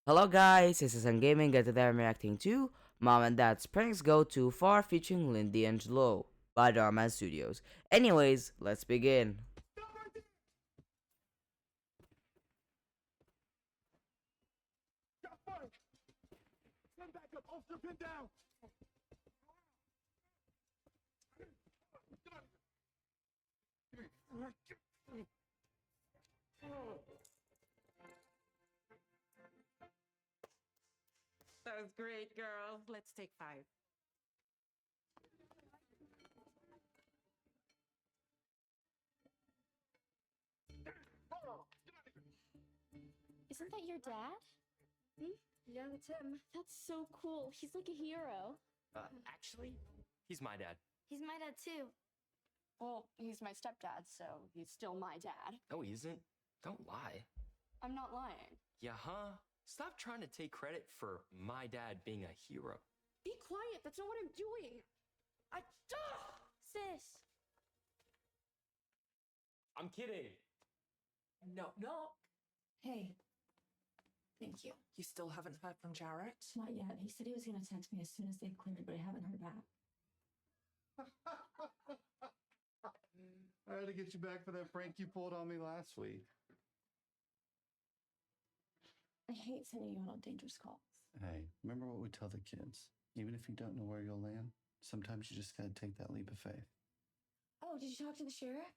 Hello guys, this is Gaming and today I'm reacting to Mom and Dad's Pranks Go Too Far featuring Lindy and Jlo by Dhar Mann Studios. Anyways, let's begin. That was great, girl. Let's take five. Isn't that your dad? Yeah, that's him. That's so cool. He's like a hero. Actually, he's my dad. He's my dad too. Well, he's my stepdad, so he's still my dad. No, he isn't. Don't lie. I'm not lying. Yeah, huh? Stop trying to take credit for my dad being a hero. Be quiet. That's not what I'm doing. Sis. I'm kidding. No. Hey. Thank you. You still haven't heard from Jarrett? Not yet. He said he was going to text me as soon as they cleared, but I haven't heard back. I had to get you back for that prank you pulled on me last week. I hate sending you on all dangerous calls. Hey, remember what we tell the kids? Even if you don't know where you'll land, sometimes you just gotta take that leap of faith. Oh, did you talk to the sheriff?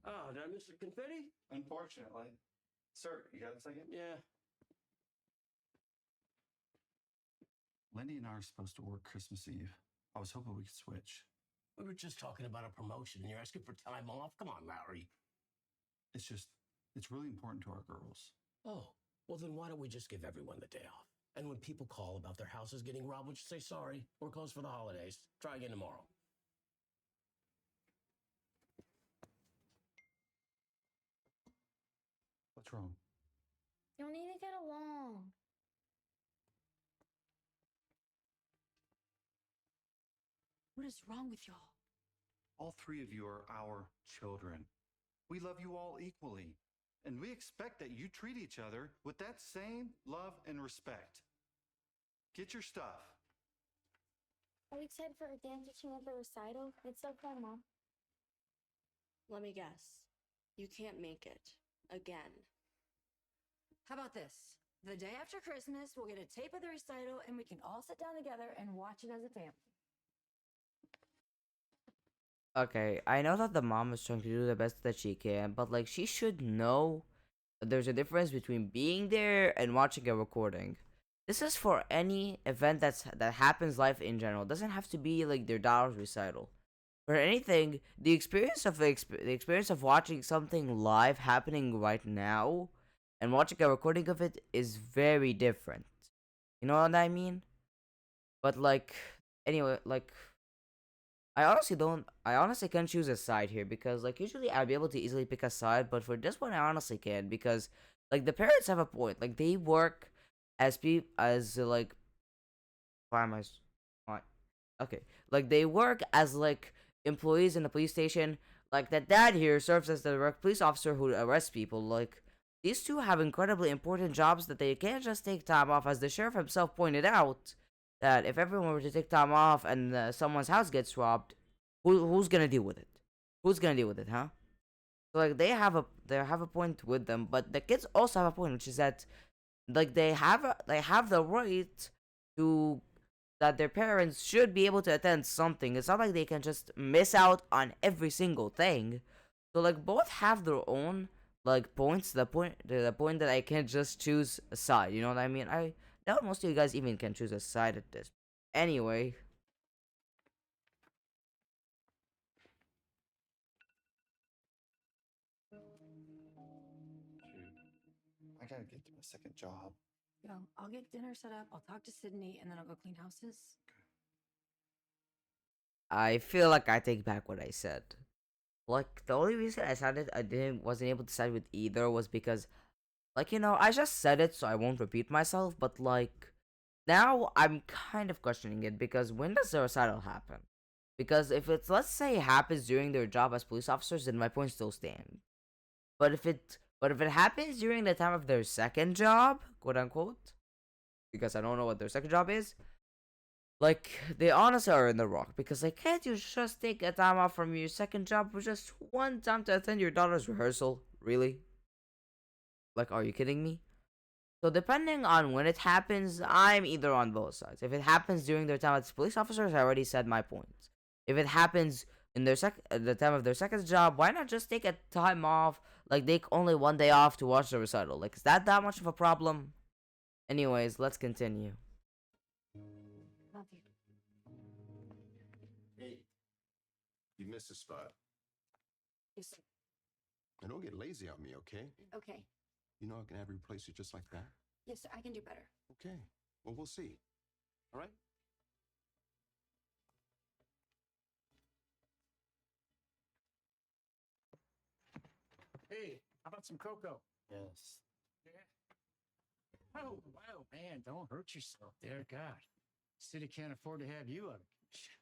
Oh, did I miss the confetti? Unfortunately. Sir, you got a second? Yeah. Lindy and I are supposed to work Christmas Eve. I was hoping we could switch. We were just talking about a promotion and you're asking for time off? Come on, Larry. It's really important to our girls. Oh, well, then why don't we just give everyone the day off? And when people call about their houses getting robbed, we just say, sorry, we're closed for the holidays. Try again tomorrow. What's wrong? Y'all need to get along. What is wrong with y'all? All three of you are our children. We love you all equally, and we expect that you treat each other with that same love and respect. Get your stuff. Are we excited for our dance routine at the recital? It's so fun, Mom. Let me guess. You can't make it. Again. How about this? The day after Christmas, we'll get a tape of the recital and we can all sit down together and watch it as a family. Okay, I know that the mom is trying to do the best that she can, but like she should know that there's a difference between being there and watching a recording. This is for any event that happens live in general. It doesn't have to be like their daughter's recital. For anything, the experience of watching something live happening right now and watching a recording of it is very different. You know what I mean? But like anyway, like I honestly can't choose a side here because like usually I'd be able to easily pick a side, but for this one I honestly can't because like the parents have a point. Like they work like why am I why okay. Like they work as like employees in the police station. Like the dad here serves as the direct police officer who arrests people. Like these two have incredibly important jobs that they can't just take time off, as the sheriff himself pointed out that if everyone were to take time off and someone's house gets robbed, who's gonna deal with it? Who's gonna deal with it, huh? So like they have a point with them, but the kids also have a point, which is that like they have the right to that their parents should be able to attend something. It's not like they can just miss out on every single thing. So like both have their own like points. The point that I can't just choose a side. You know what I mean? I doubt most of you guys even can choose a side at this. Anyway, I gotta get to my second job. Yo, I'll get dinner set up, I'll talk to Sydney, and then I'll go clean houses. I feel like I take back what I said. Like the only reason I didn't wasn't able to side with either was because like I just said it so I won't repeat myself, but like now I'm kind of questioning it because when does the recital happen? Because if it's, let's say, happens during their job as police officers, then my point still stands. But if it happens during the time of their second job, quote unquote, because I don't know what their second job is. Like, they honestly are in the wrong, because like, can't you just take a time off from your second job for just one time to attend your daughter's rehearsal? Really? Like, are you kidding me? So depending on when it happens, I'm either on both sides. If it happens during their time as police officers, I already said my points. If it happens in their the time of their second job, why not just take a time off? Like, take only one day off to watch the recital. Like, is that much of a problem? Anyways, let's continue. Love you. Hey, you missed a spot. Yes, sir. And don't get lazy on me, okay? Okay. You know I can have you replace you just like that. Yes, sir. I can do better. Okay. Well, we'll see. All right? Hey, how about some cocoa? Yes. Yeah. Oh, wow, man, don't hurt yourself there. God, city can't afford to have you out of commission.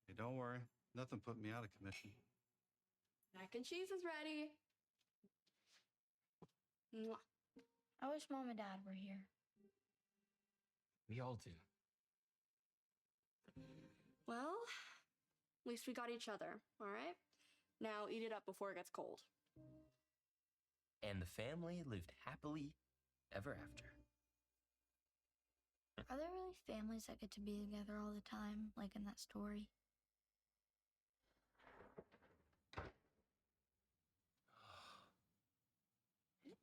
Hey, don't worry. Nothing put me out of commission. Mac and cheese is ready. Mwah. I wish Mom and Dad were here. We all do. Well, at least we got each other, all right? Now eat it up before it gets cold. And the family lived happily ever after. Are there really families that get to be together all the time, like in that story?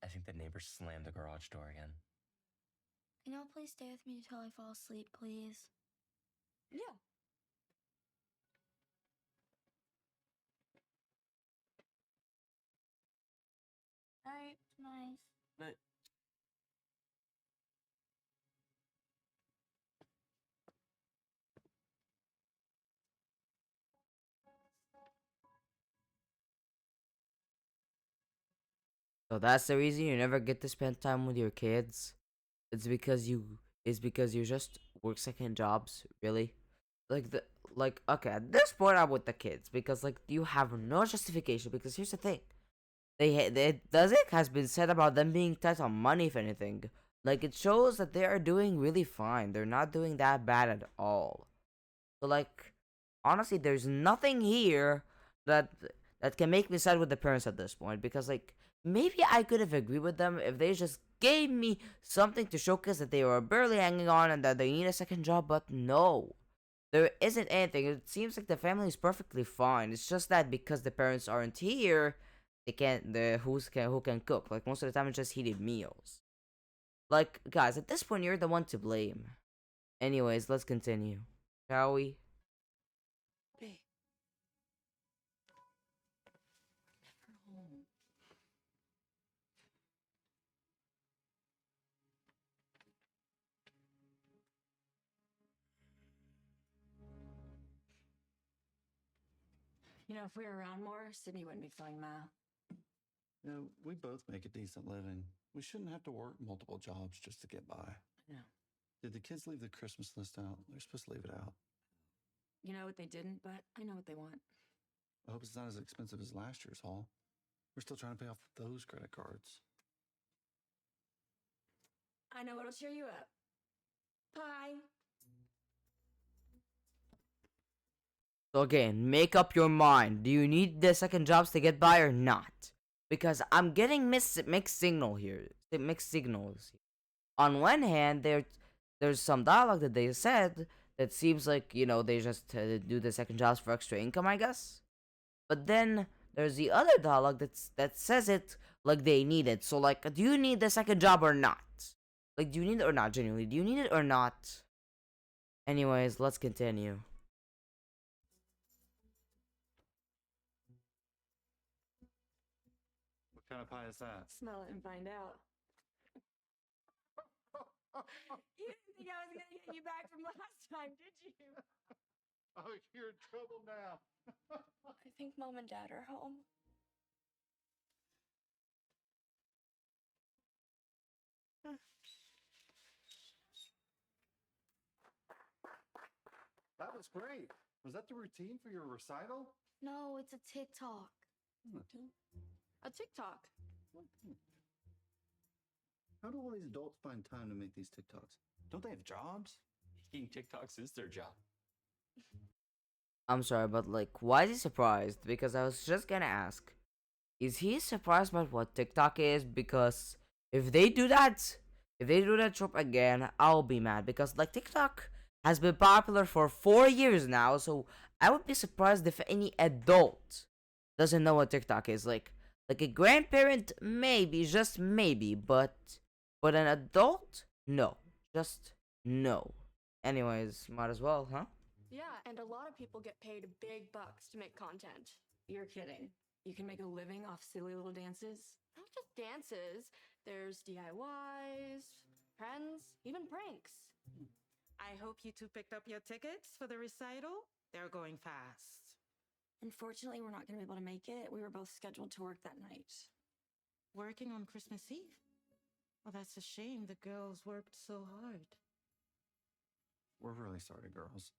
I think the neighbor slammed the garage door again. Can y'all please stay with me until I fall asleep, please? Yeah. Alright, nice. So that's the reason you never get to spend time with your kids. It's because you just work second jobs, really. Okay, at this point I'm with the kids, because like you have no justification, because here's the thing. The Zik has been said about them being tight on money, if anything. Like, it shows that they are doing really fine. They're not doing that bad at all. So like, honestly, there's nothing here that can make me side with the parents at this point, because like, maybe I could have agreed with them if they just gave me something to showcase that they were barely hanging on and that they need a second job, but no. There isn't anything. It seems like the family is perfectly fine. It's just that because the parents aren't here, they can't. Who can cook? Like, most of the time, it's just heated meals. Like, guys, at this point, you're the one to blame. Anyways, let's continue, shall we? Babe. Never home. You know, if we were around more, Sydney wouldn't be feeling mal. You know, we both make a decent living. We shouldn't have to work multiple jobs just to get by. No. Did the kids leave the Christmas list out? They're supposed to leave it out. You know what they didn't, but I know what they want. I hope it's not as expensive as last year's haul. We're still trying to pay off those credit cards. I know what'll cheer you up. Pie. So again, make up your mind. Do you need the second jobs to get by or not? Because I'm getting mixed signal here. Mixed signals. On one hand, there's some dialogue that they said that seems like, they just do the second jobs for extra income, I guess. But then there's the other dialogue that says it like they need it. So like, do you need the second job or not? Like, do you need it or not? Genuinely, do you need it or not? Anyways, let's continue. What kind of pie is that? Smell it and find out. You didn't think I was going to get you back from last time, did you? Oh, you're in trouble now. I think Mom and Dad are home. That was great. Was that the routine for your recital? No, it's a TikTok. A TikTok. How do all these adults find time to make these TikToks? Don't they have jobs? Making TikToks is their job. I'm sorry, but like, why is he surprised? Because I was just gonna ask, is he surprised by what TikTok is? Because if they do that, if they do that trope again, I'll be mad. Because like TikTok has been popular for 4 years now, so I would be surprised if any adult doesn't know what TikTok is. Like a grandparent, maybe, just maybe, but an adult, no, just no. Anyways, might as well, huh? Yeah, and a lot of people get paid big bucks to make content. You're kidding. You can make a living off silly little dances? Not just dances, there's DIYs, trends, even pranks. I hope you two picked up your tickets for the recital. They're going fast. Unfortunately, we're not going to be able to make it. We were both scheduled to work that night. Working on Christmas Eve? Well, that's a shame. The girls worked so hard. We're really sorry, girls.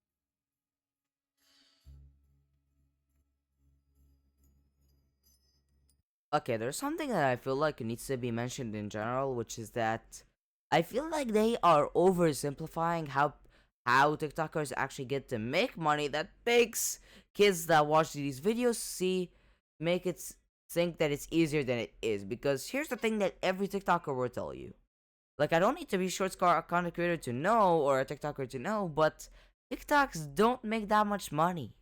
Okay, there's something that I feel like needs to be mentioned in general, which is that I feel like they are oversimplifying how TikTokers actually get to make money. That makes kids that watch these videos make think that it's easier than it is. Because here's the thing that every TikToker will tell you. Like, I don't need to be short content creator to know, or a TikToker to know, but TikToks don't make that much money.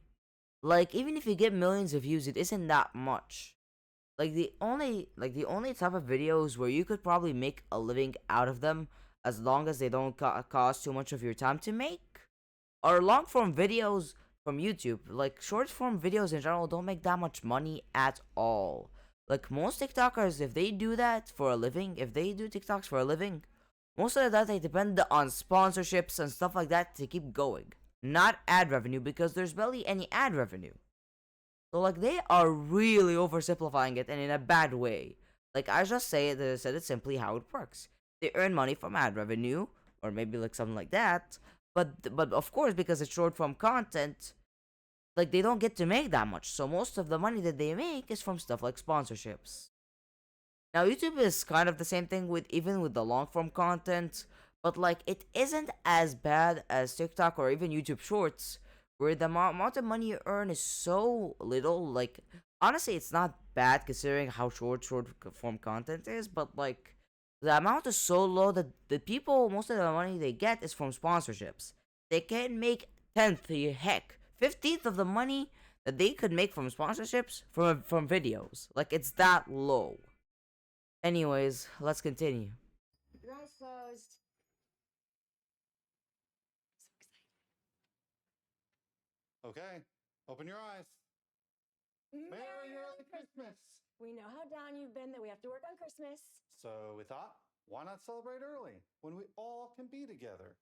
Like, even if you get millions of views, it isn't that much. Like the only type of videos where you could probably make a living out of them, as long as they don't cost too much of your time to make, are long form videos from YouTube. Like short form videos in general don't make that much money at all. Like most TikTokers, if they do that for a living, if they do TikToks for a living, most of the time they depend on sponsorships and stuff like that to keep going, not ad revenue, because there's barely any ad revenue. So like they are really oversimplifying it, and in a bad way. Like I just said it simply how it works. They earn money from ad revenue, or maybe like something like that. But of course, because it's short form content, like they don't get to make that much. So most of the money that they make is from stuff like sponsorships. Now YouTube is kind of the same thing with even with the long form content, but like it isn't as bad as TikTok or even YouTube Shorts, where the amount of money you earn is so little. Like honestly, it's not bad considering how short form content is, but like the amount is so low that the people, most of the money they get is from sponsorships. They can make tenth, heck, 15th of the money that they could make from sponsorships from videos. Like it's that low. Anyways, let's continue. Your eyes closed. Okay, open your eyes. Merry early Christmas. We know how down you've been that we have to work on Christmas. So we thought, why not celebrate early when we all can be together?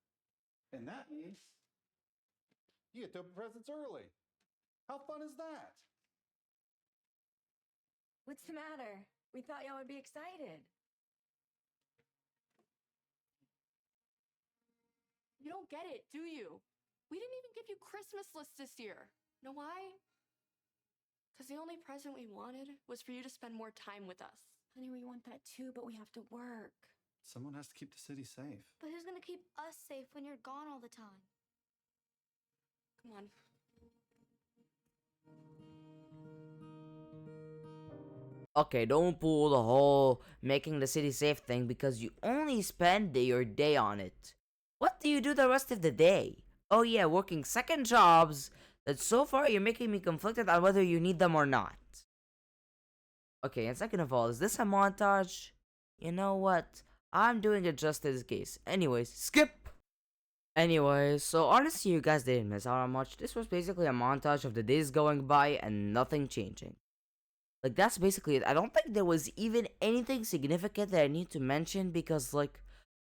And that means you get to open presents early. How fun is that? What's the matter? We thought y'all would be excited. You don't get it, do you? We didn't even give you Christmas lists this year. Know why? Because the only present we wanted was for you to spend more time with us. Honey, we want that too, but we have to work. Someone has to keep the city safe. But who's gonna keep us safe when you're gone all the time? Come on. Okay, don't pull the whole making the city safe thing, because you only spend your day on it. What do you do the rest of the day? Oh yeah, working second jobs that so far you're making me conflicted on whether you need them or not. Okay, and second of all, is this a montage? You know what? I'm doing it just in case. Anyways, skip! Anyways, so honestly, you guys didn't miss out on much. This was basically a montage of the days going by and nothing changing. Like, that's basically it. I don't think there was even anything significant that I need to mention, because, like,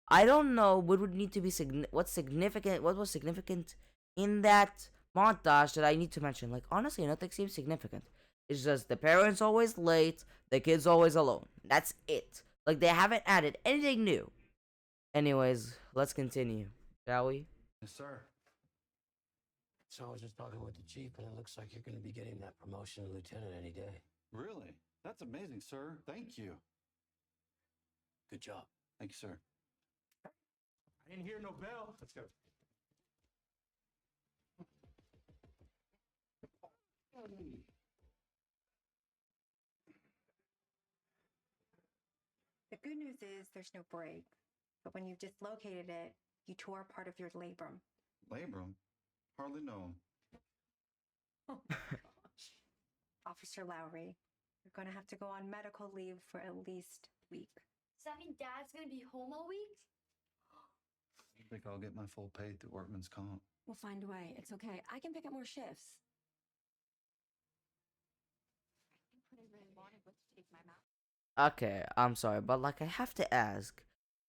I don't know what would need to be what was significant in that montage that I need to mention. Like, honestly, nothing seems significant. It's just the parents always late, the kids always alone. That's it. Like, they haven't added anything new. Anyways, let's continue, shall we? Yes, sir. So I was just talking with the chief, and it looks like you're going to be getting that promotion to lieutenant any day. Really? That's amazing, sir. Thank you. Good job. Thank you, sir. I Ain't hear no bell. Let's go. The good news is there's no break, but when you dislocated it, you tore part of your labrum. Labrum? Hardly know him. Oh gosh. Officer Lowry, you're going to have to go on medical leave for at least a week. Does that mean Dad's gonna be home all week? I think I'll get my full pay through workman's comp. We'll find a way. It's okay. I can pick up more shifts. Okay, I'm sorry, but like I have to ask,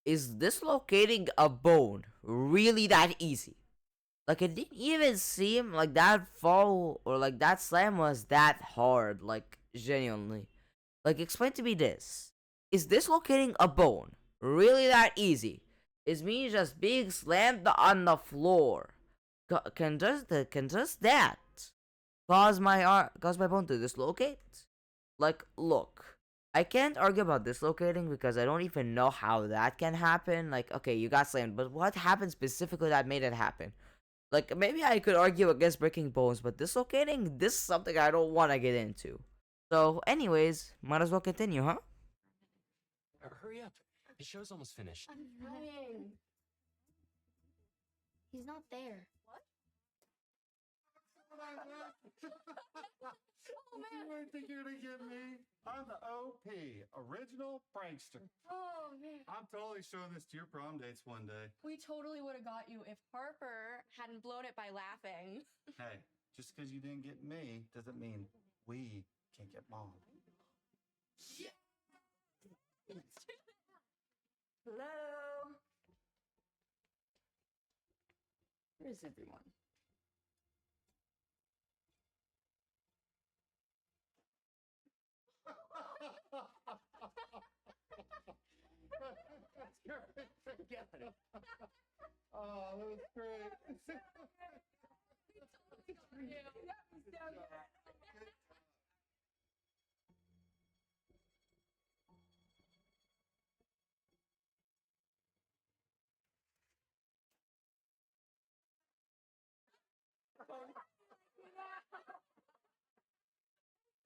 is dislocating a bone really that easy? Like it didn't even seem like that fall or like that slam was that hard, like genuinely. Like explain to me this. Is dislocating a bone really that easy? Is me just being slammed on the floor? Can just that cause my bone to dislocate? Like look, I can't argue about dislocating because I don't even know how that can happen. Like, okay, you got slammed, but what happened specifically that made it happen? Like, maybe I could argue against breaking bones, but dislocating, this is something I don't want to get into. So, anyways, might as well continue, huh? Hurry up. The show's almost finished. I'm running. He's not there. What? Oh, man. You ain't think you're gonna get me? I'm the OP, original prankster. Oh, man. I'm totally showing this to your prom dates one day. We totally would have got you if Harper hadn't blown it by laughing. Hey, just because you didn't get me doesn't mean we can't get mom. Hello? Where's everyone? Oh, that was great.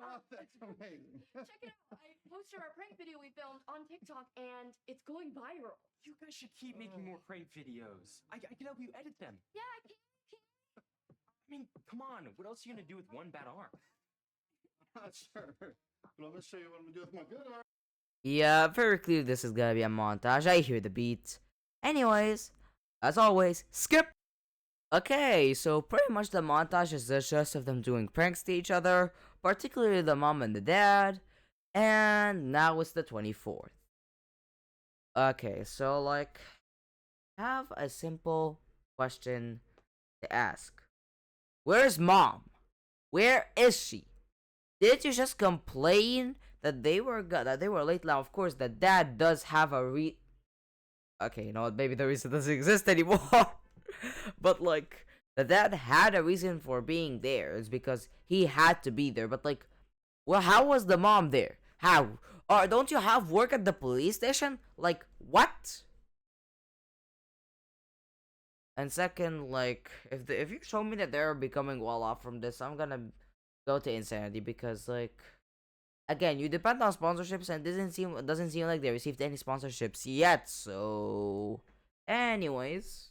Oh, that's amazing. Check it out. I posted our prank video we filmed on TikTok and it's going viral. You guys should keep making more prank videos. I can help you edit them. Yeah, I can. I mean, come on. What else are you gonna do with one bad arm? Not sure, but I'm gonna show you what I'm gonna do with my good arm. Yeah, very clear this is gonna be a montage. I hear the beat. Anyways, as always, skip! Okay, so pretty much the montage is just of them doing pranks to each other, particularly the mom and the dad, and now it's the 24th. Okay, so like, have a simple question to ask. Where's mom? Where is she? Did you just complain that they were late? Now, of course, the dad does have a Okay, you know what? Maybe the reason doesn't exist anymore. But like, the dad had a reason for being there. It's because he had to be there. But like, well, how was the mom there? How? Or don't you have work at the police station? Like, what? And second, like, if you show me that they're becoming well off from this, I'm gonna go to insanity because like, again, you depend on sponsorships and doesn't seem like they received any sponsorships yet. So, anyways.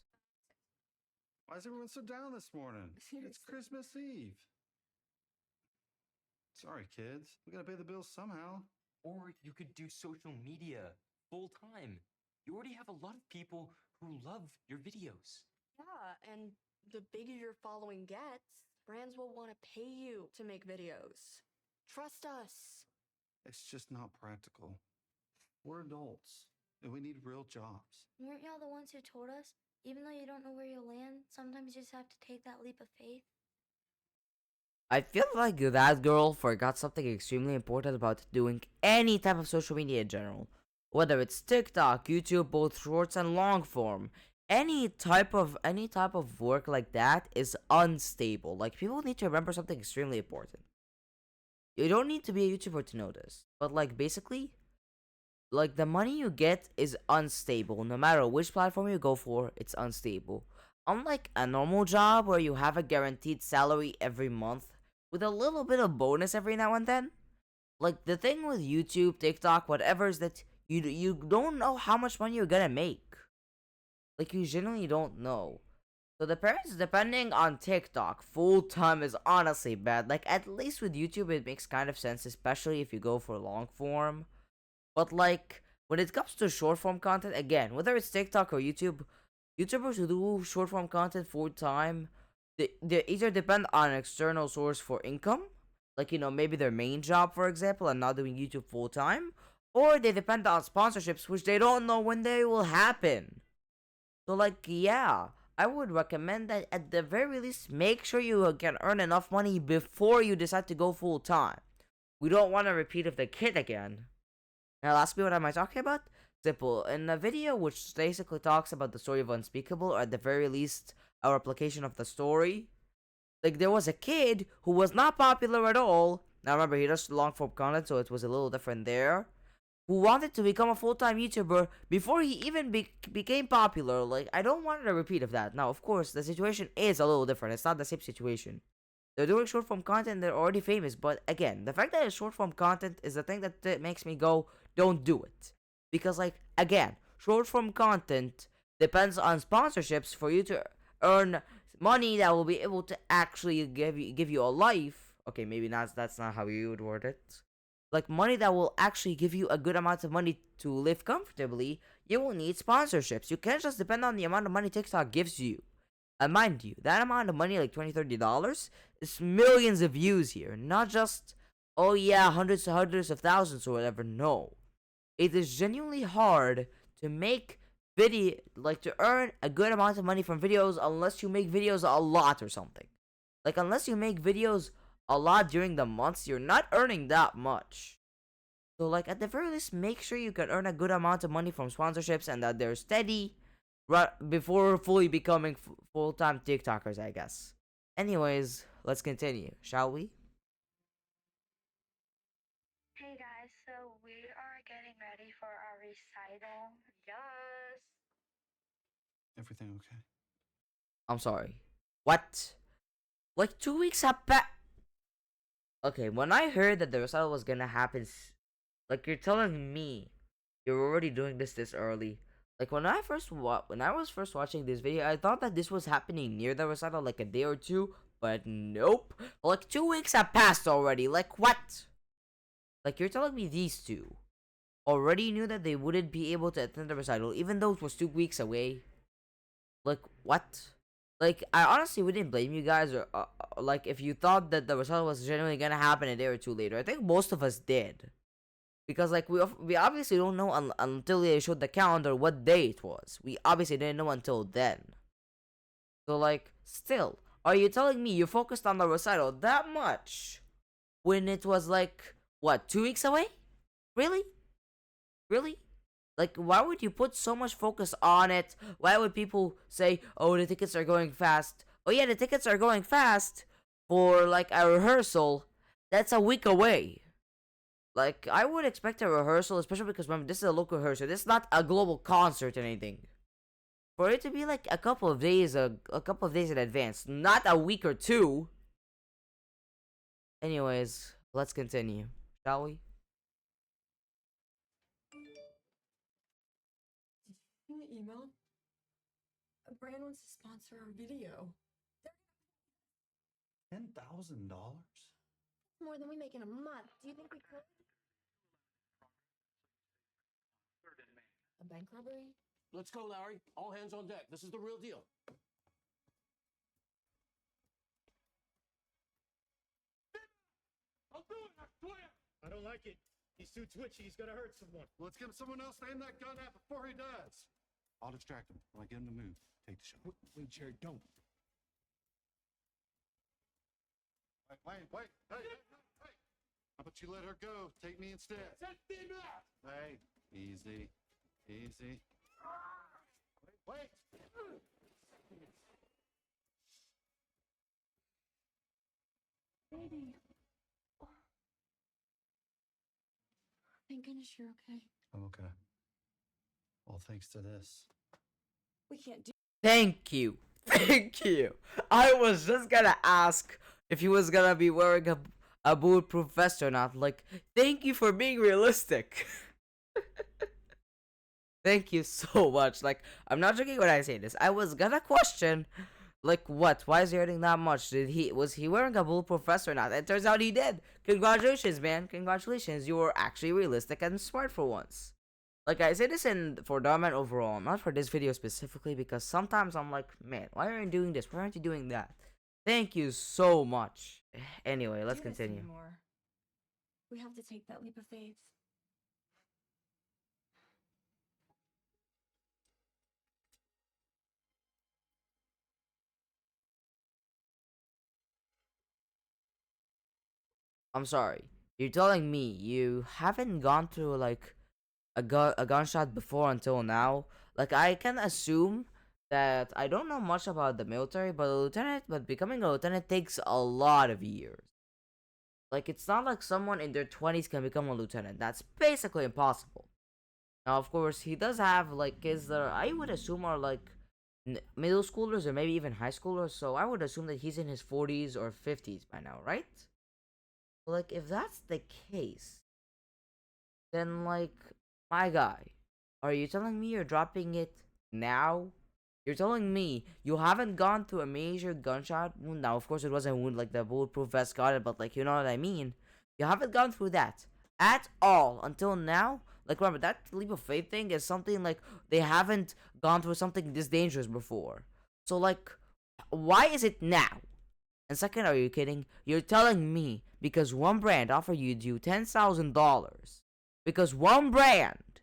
Why is everyone so down this morning? It's Christmas Eve. Sorry, kids. We gotta pay the bills somehow. Or you could do social media full time. You already have a lot of people who love your videos. Yeah, and the bigger your following gets, brands will want to pay you to make videos. Trust us. It's just not practical. We're adults, and we need real jobs. Weren't y'all the ones who told us? Even though you don't know where you'll land, sometimes you just have to take that leap of faith. I feel like that girl forgot something extremely important about doing any type of social media in general. Whether it's TikTok, YouTube, both shorts and long form. Any type of work like that is unstable. Like, people need to remember something extremely important. You don't need to be a YouTuber to know this. But like, basically, like the money you get is unstable. No matter which platform you go for, it's unstable. Unlike a normal job where you have a guaranteed salary every month with a little bit of bonus every now and then. Like the thing with YouTube, TikTok, whatever is that you don't know how much money you're gonna make. Like you genuinely don't know. So the parents depending on TikTok full time is honestly bad. Like at least with YouTube it makes kind of sense, especially if you go for long form. But like when it comes to short form content, again, whether it's TikTok or YouTube, YouTubers who do short form content full time, they either depend on an external source for income, like maybe their main job, for example, and not doing YouTube full time, or they depend on sponsorships, which they don't know when they will happen. So like yeah, I would recommend that at the very least make sure you can earn enough money before you decide to go full time. We don't want to repeat of the kid again. Now, ask me what am I talking about? Simple. In a video which basically talks about the story of Unspeakable, or at the very least, our application of the story, like there was a kid who was not popular at all. Now remember, he does long form content, so it was a little different there. Who wanted to become a full-time YouTuber before he even became popular. Like, I don't want a repeat of that. Now, of course, the situation is a little different. It's not the same situation. They're doing short form content, they're already famous, but again, the fact that it's short form content is the thing that makes me go, don't do it. Because, like, again, short form content depends on sponsorships for you to earn money that will be able to actually give you a life. Okay, maybe that's not how you would word it. Like, money that will actually give you a good amount of money to live comfortably. You will need sponsorships. You can't just depend on the amount of money TikTok gives you. And mind you, that amount of money, like $20, $30, is millions of views here. Not just, oh yeah, hundreds of thousands or whatever. No. It is genuinely hard to make to earn a good amount of money from videos unless you make videos a lot or something. Like, unless you make videos a lot during the months, you're not earning that much. So, like, at the very least, make sure you can earn a good amount of money from sponsorships and that they're steady right before fully becoming full-time TikTokers, I guess. Anyways, let's continue, shall we? Hey guys, so we are getting ready for our recital. Yes. Everything okay? I'm sorry. What? Like 2 weeks have passed. Okay, when I heard that the recital was gonna happen, like you're telling me you're already doing this early. Like when I was first watching this video, I thought that this was happening near the recital, like a day or two, but nope. Like 2 weeks have passed already. Like what? Like you're telling me these two already knew that they wouldn't be able to attend the recital, even though it was 2 weeks away. Like what? Like I honestly wouldn't blame you guys, or like if you thought that the recital was genuinely gonna happen a day or two later. I think most of us did. Because like we obviously don't know until they showed the calendar what day it was. We obviously didn't know until then. So like, still, are you telling me you focused on the recital that much when it was like what 2 weeks away? Really? Really? Like, why would you put so much focus on it? Why would people say, "Oh, the tickets are going fast"? Oh yeah, the tickets are going fast for like a rehearsal. That's a week away. Like, I would expect a rehearsal, especially because remember, this is a local rehearsal. This is not a global concert or anything. For it to be like a couple of days, a couple of days in advance, not a week or two. Anyways, let's continue, shall we? In the email, a brand wants to sponsor our video. $10,000? More than we make in a month. Do you think we could? A bank robbery? Let's go, Larry. All hands on deck. This is the real deal. I'll do it, I swear! I don't like it. He's too twitchy. He's gonna hurt someone. Let's get someone else to aim that gun at before he does. I'll distract him when I get him to move. Take the shot. Wait, Jared, don't. Wait. Hey. How about you let her go? Take me instead. Set him out! Hey, easy. Wait. Baby. Thank goodness you're okay. I'm okay. Well, thanks to this. We can't do Thank you. Thank you. I was just gonna ask if he was gonna be wearing a bulletproof vest or not. Like, thank you for being realistic. Thank you so much. Like, I'm not joking when I say this. I was gonna question, like, what? Why is he earning that much? Was he wearing a bulletproof vest or not? It turns out he did. Congratulations, man. Congratulations. You were actually realistic and smart for once. Like, I say this for Dhar Mann overall, not for this video specifically, because sometimes I'm like, man, why aren't you doing this? Why aren't you doing that? Thank you so much. Anyway, let's do this continue. anymore. We have to take that leap of faith. I'm sorry. You're telling me you haven't gone through like a gunshot before until now? Like, I can assume that I don't know much about the military, but becoming a lieutenant takes a lot of years. Like, it's not like someone in their 20s can become a lieutenant. That's basically impossible. Now, of course, he does have like kids that I would assume are like middle schoolers or maybe even high schoolers. So I would assume that he's in his 40s or 50s by now, right? Like, if that's the case, then, like, my guy, are you telling me you're dropping it now? You're telling me you haven't gone through a major gunshot wound? Now, of course, it wasn't a wound like the bulletproof vest got it, but, like, you know what I mean? You haven't gone through that at all until now? Like, remember, that leap of faith thing is something, like, they haven't gone through something this dangerous before. So, like, why is it now? And second, are you kidding? You're telling me because one brand offered you $10,000, because one brand,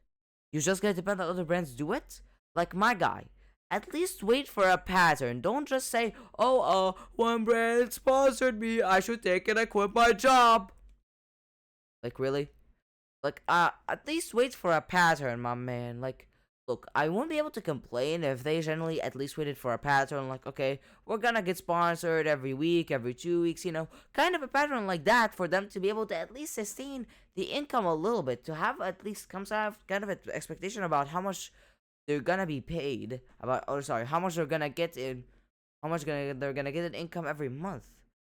you're just gonna depend on other brands do it? Like, my guy, at least wait for a pattern. Don't just say, oh, one brand sponsored me, I should take it and quit my job. Like, really? Like, at least wait for a pattern, my man. Like, look, I won't be able to complain if they generally at least waited for a pattern, like, okay, we're gonna get sponsored every week, every 2 weeks, you know, kind of a pattern like that for them to be able to at least sustain the income a little bit, to have at least kind of an expectation about how much they're gonna be paid, how much they're gonna get in, they're gonna get in income every month.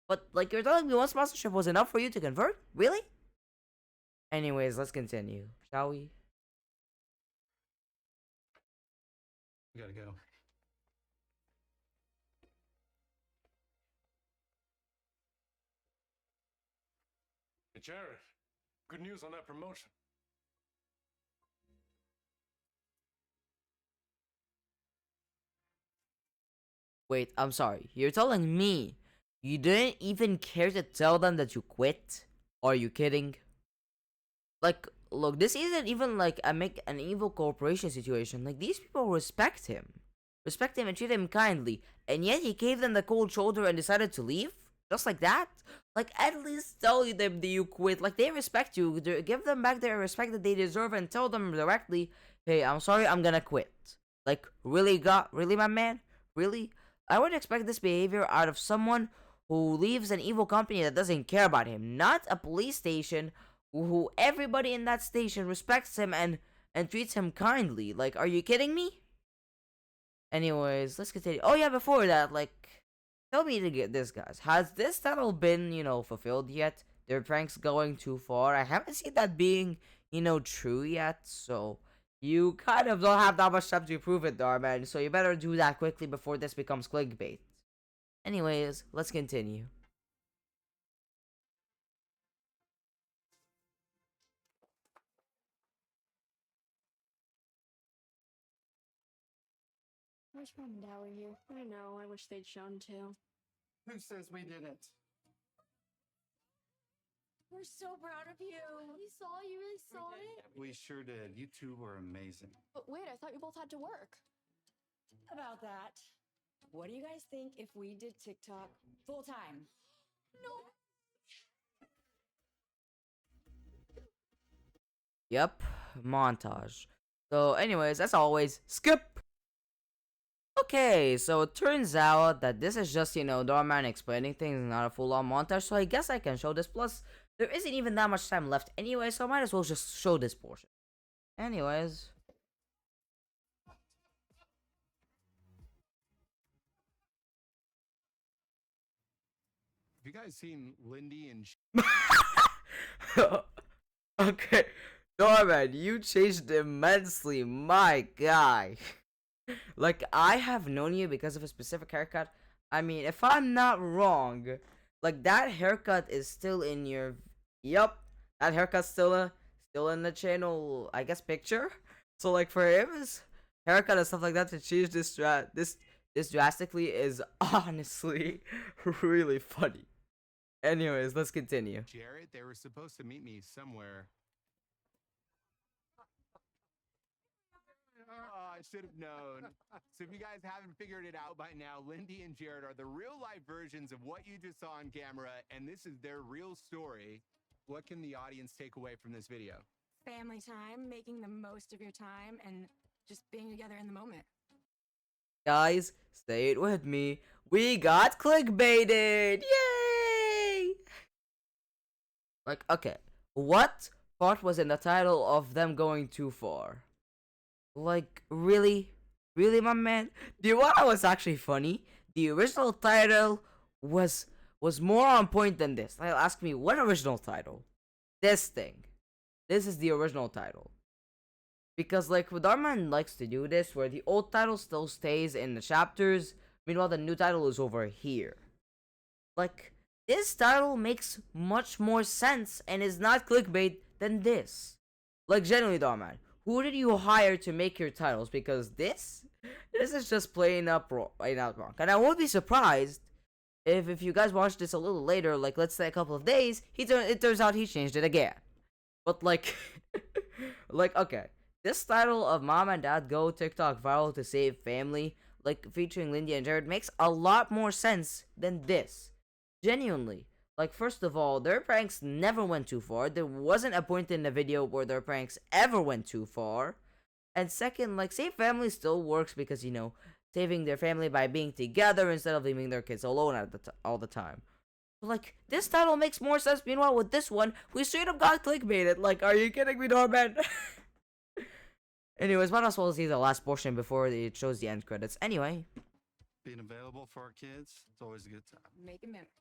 But, like, you're telling me one sponsorship was enough for you to convert? Really? Anyways, let's continue, shall we? We gotta go. Hey, Jared, good news on that promotion. Wait, I'm sorry. You're telling me you didn't even care to tell them that you quit? Are you kidding? Like, look, this isn't even like an evil corporation situation. Like, these people respect him. Respect him and treat him kindly. And yet he gave them the cold shoulder and decided to leave? Just like that? Like, at least tell them that you quit. Like, they respect you. Give them back their respect that they deserve and tell them directly, hey, I'm sorry, I'm gonna quit. Like, really, my man? Really? I would expect this behavior out of someone who leaves an evil company that doesn't care about him. Not a police station who everybody in that station respects him and treats him kindly. Like, are you kidding me? Anyways, let's continue. Oh yeah, before that, like, tell me to get this, guys. Has this title been, fulfilled yet? Their pranks going too far? I haven't seen that being, true yet, so you kind of don't have that much time to prove it, Dhar Mann, so you better do that quickly before this becomes clickbait. Anyways, let's continue. I wish Mom and Dad were here. I know, I wish they'd shown too. Who says we didn't? We're so proud of you. You really saw it? We sure did. You two were amazing. But wait, I thought you both had to work. About that, what do you guys think if we did TikTok full time? No. Yep, montage. So anyways, as always, skip! Okay, so it turns out that this is just, Dhar Mann explaining things, not a full-on montage, so I guess I can show this. Plus, there isn't even that much time left anyway, so I might as well just show this portion. Anyways. Have you guys seen Lindy and Okay. Norman, you changed immensely, my guy. Like, I have known you because of a specific haircut. I mean, if I'm not wrong, like, that haircut is still in your... Yup, that haircut's still in the channel, I guess, picture. So, like, for him, his haircut and stuff like that to change this drastically is honestly really funny. Anyways, let's continue. Jared? They were supposed to meet me somewhere. Oh, I should have known. So if you guys haven't figured it out by now, Lindy and Jared are the real life versions of what you just saw on camera, and this is their real story. What can the audience take away from this video? Family time, making the most of your time, and just being together in the moment. Guys, stay it with me. We got clickbaited! Yay! Like, okay, what part was in the title of them going too far? Like, really? Really, my man? Do you want to know what's actually funny? The original title was more on point than this. Like, ask me, what original title? This thing. This is the original title. Because, like, Dhar Mann likes to do this, where the old title still stays in the chapters, meanwhile the new title is over here. Like, this title makes much more sense and is not clickbait than this. Like, genuinely, Dhar Mann, who did you hire to make your titles? Because this is just plain out wrong. And I won't be surprised if you guys watch this a little later, like, let's say a couple of days, it turns out he changed it again. But, like, like, okay. This title of Mom and Dad Go TikTok Viral to Save Family, like, featuring Lindy and Jared, makes a lot more sense than this. Genuinely. Like, first of all, their pranks never went too far. There wasn't a point in the video where their pranks ever went too far. And second, like, Save Family still works because, you know, saving their family by being together instead of leaving their kids alone all the time. Like, this title makes more sense. Meanwhile, with this one, we straight up got clickbaited. Like, are you kidding me, Norman? Anyways, might as well see the last portion before it shows the end credits. Anyway. Being available for our kids, it's always a good time. Making memories.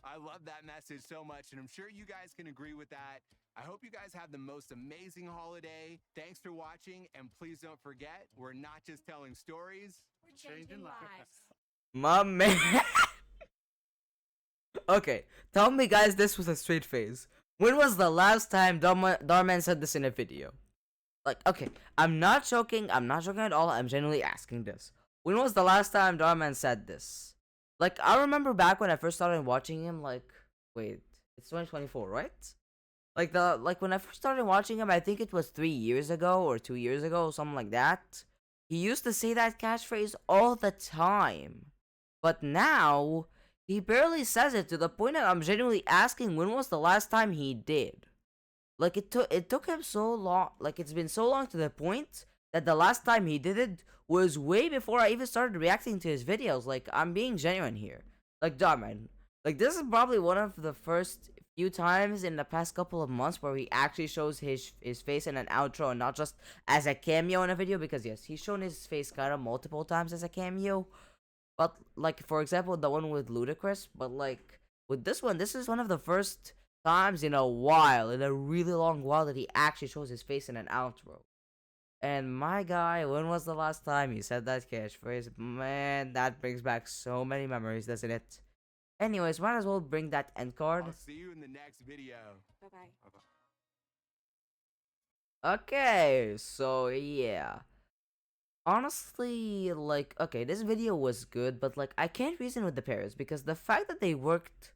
I love that message so much, and I'm sure you guys can agree with that. I hope you guys have the most amazing holiday. Thanks for watching, and please don't forget, we're not just telling stories, We're changing lives. My man. Okay, tell me, guys, this was a straight face. When was the last time Dhar Mann said this in a video? Like, okay, I'm not joking at all. I'm genuinely asking this. When was the last time Dhar Mann said this? Like, I remember back when I first started watching him, like, wait, it's 2024, right? Like when I first started watching him, I think it was 3 years ago or 2 years ago, something like that. He used to say that catchphrase all the time. But now, he barely says it, to the point that I'm genuinely asking when was the last time he did. Like, it took him so long, like, it's been so long to the point that the last time he did it was way before I even started reacting to his videos. Like, I'm being genuine here. Like, Dhar Mann, like, this is probably one of the first few times in the past couple of months where he actually shows his face in an outro and not just as a cameo in a video. Because yes, he's shown his face kind of multiple times as a cameo. But, like, for example, the one with Ludacris. But, like, with this one, this is one of the first times in a while, in a really long while, that he actually shows his face in an outro. And my guy, when was the last time he said that catchphrase? Man, that brings back so many memories, doesn't it? Anyways, might as well bring that end card. I'll see you in the next video. Bye-bye. Okay, so yeah. Honestly, like, okay, this video was good, but, like, I can't reason with the parents because the fact that they worked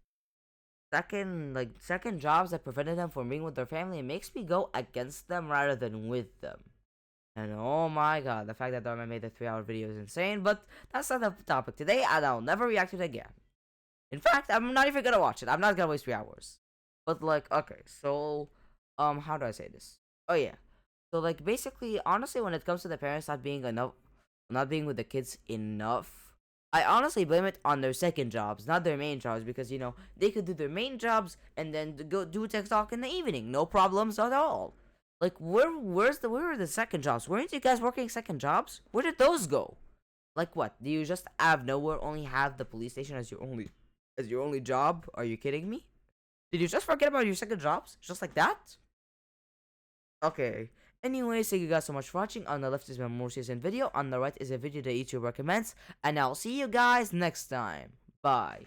second jobs that prevented them from being with their family, it makes me go against them rather than with them. And oh my god, the fact that Dhar Mann made the 3-hour video is insane, but that's not the topic today, and I'll never react to it again. In fact, I'm not even gonna watch it. I'm not gonna waste 3 hours. But, like, okay, so, how do I say this? Oh yeah. So, like, basically, honestly, when it comes to the parents not being with the kids enough, I honestly blame it on their second jobs, not their main jobs, because, you know, they could do their main jobs and then go do TikTok in the evening. No problems at all. Like, where were the second jobs? Weren't you guys working second jobs? Where did those go? Like, what? Do you just out of nowhere only have the police station as your only job? Are you kidding me? Did you just forget about your second jobs? Just like that? Okay. Anyways, thank you guys so much for watching. On the left is my most recent video. On the right is a video that YouTube recommends. And I'll see you guys next time. Bye.